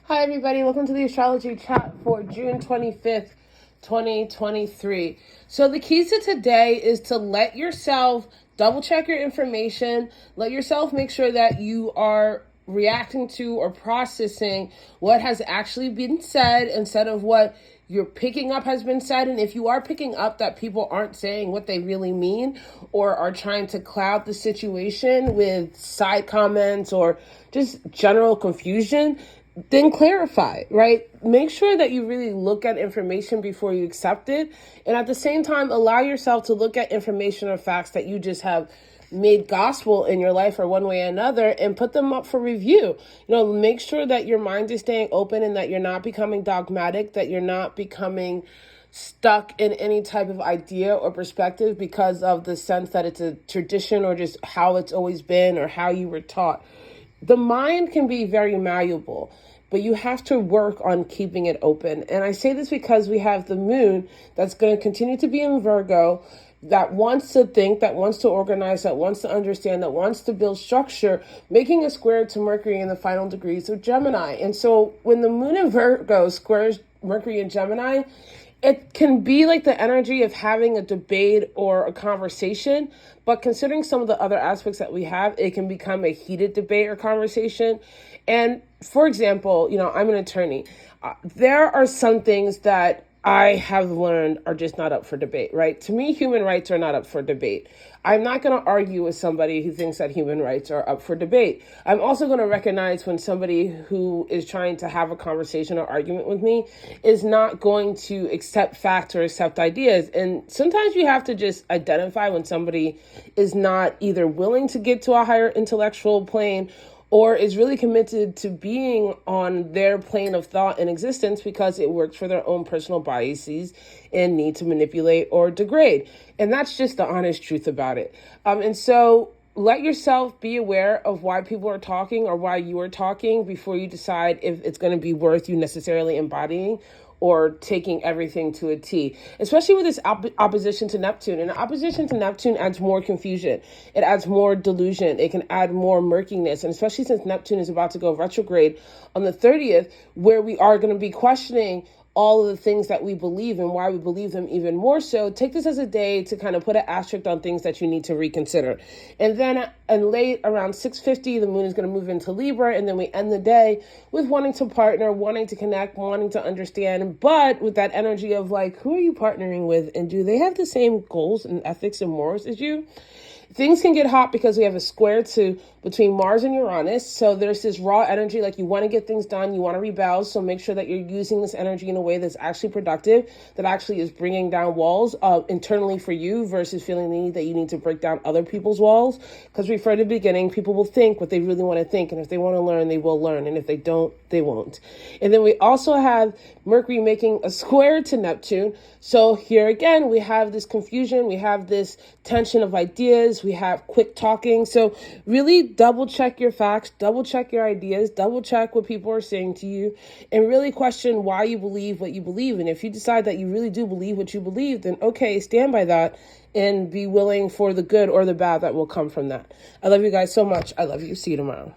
Hi, everybody. Welcome to the Astrology chat for June 25th, 2023. So the keys to today is to let yourself double check your information. Let yourself make sure that you are reacting to or processing what has actually been said instead of what you're picking up has been said. And if you are picking up that people aren't saying what they really mean or are trying to cloud the situation with side comments or just general confusion, then clarify, right? Make sure that you really look at information before you accept it. And at the same time, allow yourself to look at information or facts that you just have made gospel in your life or one way or another and put them up for review. Make sure that your mind is staying open and that you're not becoming dogmatic, that you're not becoming stuck in any type of idea or perspective because of the sense that it's a tradition or just how it's always been or how you were taught. The mind can be very malleable, but you have to work on keeping it open. And I say this because we have the moon that's going to continue to be in Virgo, that wants to think, that wants to organize, that wants to understand, that wants to build structure, making a square to Mercury in the final degrees of Gemini. And so when the moon in Virgo squares Mercury in Gemini, it can be like the energy of having a debate or a conversation, but considering some of the other aspects that we have, it can become a heated debate or conversation. And for example, I'm an attorney. There are some things that I have learned are just not up for debate, right? To me, human rights are not up for debate. I'm not going to argue with somebody who thinks that human rights are up for debate. I'm also going to recognize when somebody who is trying to have a conversation or argument with me is not going to accept facts or accept ideas. And sometimes you have to just identify when somebody is not either willing to get to a higher intellectual plane or is really committed to being on their plane of thought and existence because it works for their own personal biases and need to manipulate or degrade. And that's just the honest truth about it. And so let yourself be aware of why people are talking or why you are talking before you decide if it's going to be worth you necessarily embodying or taking everything to a T, especially with this opposition to Neptune. And opposition to Neptune adds more confusion. It adds more delusion. It can add more murkiness. And especially since Neptune is about to go retrograde on the 30th, where we are going to be questioning all of the things that we believe and why we believe them even more so, take this as a day to kind of put an asterisk on things that you need to reconsider. And then late around 6:50, the moon is going to move into Libra, and then we end the day with wanting to partner, wanting to connect, wanting to understand, but with that energy of like, who are you partnering with, and do they have the same goals and ethics and morals as you? Things can get hot because we have a square between Mars and Uranus. So there's this raw energy, like you want to get things done, you want to rebel. So make sure that you're using this energy in a way that's actually productive, that actually is bringing down walls internally for you versus feeling the need that you need to break down other people's walls. Because refer to the beginning, people will think what they really want to think. And if they want to learn, they will learn. And if they don't, they won't. And then we also have Mercury making a square to Neptune. So here again, we have this confusion. We have this tension of ideas. We have quick talking. So really double check your facts, double check your ideas, double check what people are saying to you, and really question why you believe what you believe. And if you decide that you really do believe what you believe, then okay, stand by that and be willing for the good or the bad that will come from that. I love you guys so much. I love you. See you tomorrow.